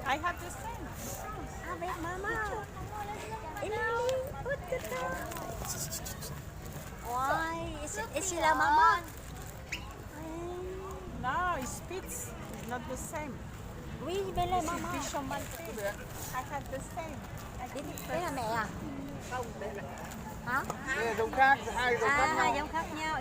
I have the same. Wait, Mama. Emily, put the Why? Is sila Mama? No, it's Spitz. It's not the same. Oui, Bella, This is Mama. Bichon Maltese. I have the same. Đây là mẹ à? Không, đây là Hả? giống khác, hai giống khác nhau. Giống khác nhau.